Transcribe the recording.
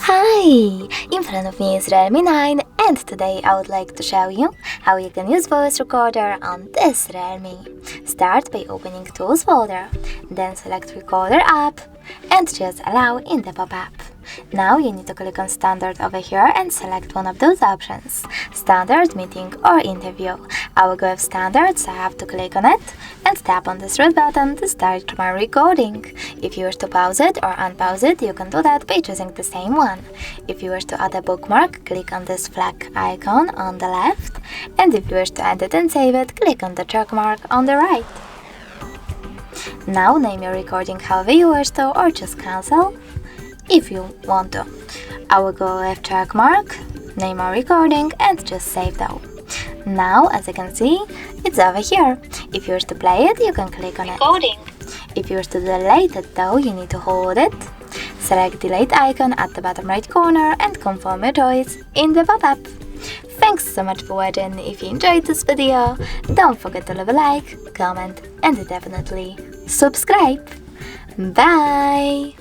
Hi! In front of me is REALME 9 and today I would like to show you how you can use voice recorder on this REALME. Start by opening Tools folder, then select Recorder app and choose Allow in the pop-up. Now you need to click on Standard over here and select one of those options, Standard, Meeting or Interview. I will go with Standard, so I have to click on it and tap on this red button to start my recording. If you wish to pause it or unpause it, you can do that by choosing the same one. If you wish to add a bookmark, click on this flag icon on the left, and if you wish to edit and save it, click on the check mark on the right. Now name your recording however you wish to or just cancel if you want to. I will go with check mark, name our recording and just save though. Now as you can see, it's over here. If you wish to play it, you can click on Recording. it. If you wish to delete it though, you need to hold it. Select delete icon at the bottom right corner and confirm your choice in the pop-up. Thanks so much for watching. If you enjoyed this video, don't forget to leave a like, comment and definitely subscribe. Bye!